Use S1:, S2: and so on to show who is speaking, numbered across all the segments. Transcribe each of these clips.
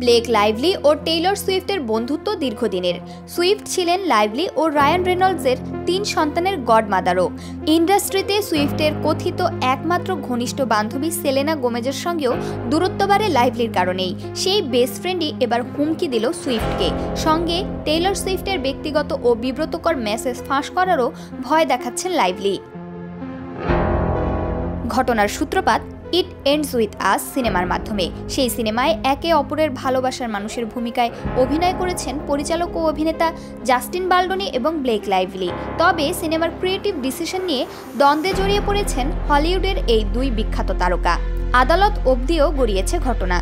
S1: Blake lively ও Taylor সুইফটের বন্ধুত্ব দীর্ঘদিনের। Swift ছিলেন লাইভলি ও রায়ান রেনল্ডসের ৩ সন্তানের গডমাদারও। ইন্ডাস্ট্রিতে সুইফটের কথিত একমাত্র ঘনিষ্ঠ বান্ধবী সেলেনা গোমেজের সঙ্গেও দূরত্ব বাড়ে লাইভলির কারণেই। সেই বেস্ট ফ্রেন্ডই এবার হুমকি দিল সুইফটকে। সঙ্গে টেইলর সুইফটের ব্যক্তিগত ও বিব্রতকর মেসেজ ফাঁস করারও ভয় দেখাচ্ছেন লাইভলি। ঘটনার সূত্রপাত ইট এন্ডস উইথ আস সিনেমার মাধ্যমে। সেই সিনেমায় একে অপরের ভালোবাসার মানুষের ভূমিকায় অভিনয় করেছেন পরিচালক ও অভিনেতা জাস্টিন বালডনি এবং ব্লেক লাইভলি। তবে সিনেমার ক্রিয়েটিভ ডিসিশন নিয়ে দ্বন্দ্বে জড়িয়ে পড়েছেন হলিউডের এই 2 বিখ্যাত তারকা। আদালত অবধিও গড়িয়েছে ঘটনা।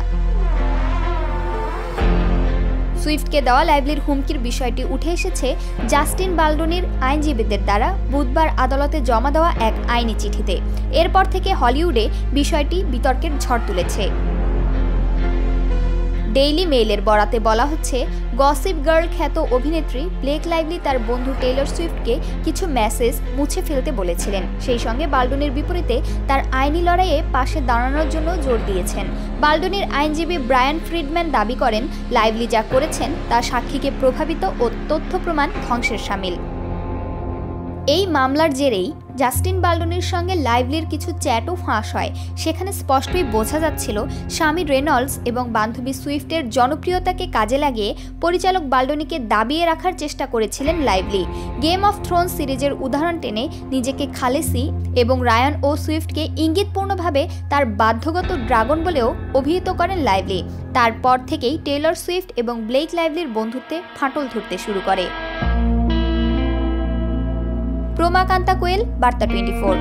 S1: সুইফটকে দেওয়া লাইভলির হুমকির বিষয়টি উঠে এসেছে জাস্টিন বালডনির আইনজীবীদের দ্বারা বুধবার আদালতে জমা দেওয়া এক আইনি চিঠিতে। এরপর থেকে হলিউডে বিষয়টি বিতর্কের ঝড় তুলেছে। ডেইলি মেইলের বরাতে বলা হচ্ছে, গসিপ গার্ল খ্যাত অভিনেত্রী ব্লেক লাইভলি তার বন্ধু টেইলর সুইফটকে কিছু মেসেজ মুছে ফেলতে বলেছিলেন। সেই সঙ্গে বালডনির বিপরীতে তার আইনি লড়াইয়ে পাশে দাঁড়ানোর জন্য জোর দিয়েছেন। বালডনির আইনজীবী ব্রায়ান ফ্রিডম্যান দাবি করেন, লাইভলি যা করেছেন তা সাক্ষীকে প্রভাবিত ও তথ্য প্রমাণ ধ্বংসের শামিল। এই মামলার জেরেই জাস্টিন বালডনির সঙ্গে লাইভলির কিছু চ্যাটও ফাঁস হয়। সেখানে স্পষ্টই বোঝা যাচ্ছিল স্বামী রেনল্ডস এবং বান্ধবী সুইফটের জনপ্রিয়তাকে কাজে লাগিয়ে পরিচালক বালডনিকে দাবিয়ে রাখার চেষ্টা করেছিলেন লাইভলি। গেম অফ থ্রোনস সিরিজের উদাহরণ টেনে নিজেকে খালেসি এবং রায়ান ও সুইফটকে ইঙ্গিতপূর্ণভাবে তার বাধ্যগত ড্রাগন বলেও অভিহিত করেন লাইভলি। তারপর থেকেই টেইলর সুইফট এবং ব্লেক লাইভলির বন্ধুত্বে ফাটল ধরতে শুরু করে। প্রমাকান্তা কোয়েল, বার্তা 24।